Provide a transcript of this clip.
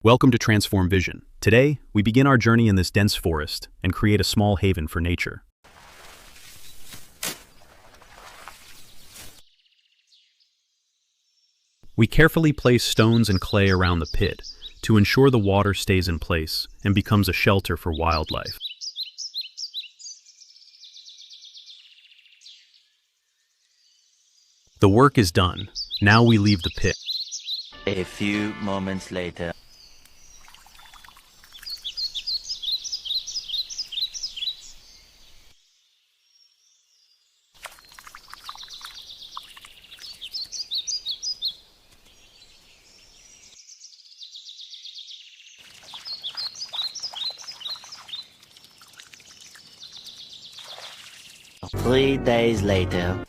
Welcome to Transform Vision. Today, we begin our journey in this dense forest and create a small haven for nature. We carefully place stones and clay around the pit to ensure the water stays in place and becomes a shelter for wildlife. The work is done. Now we leave the pit. A few moments later. Three days later.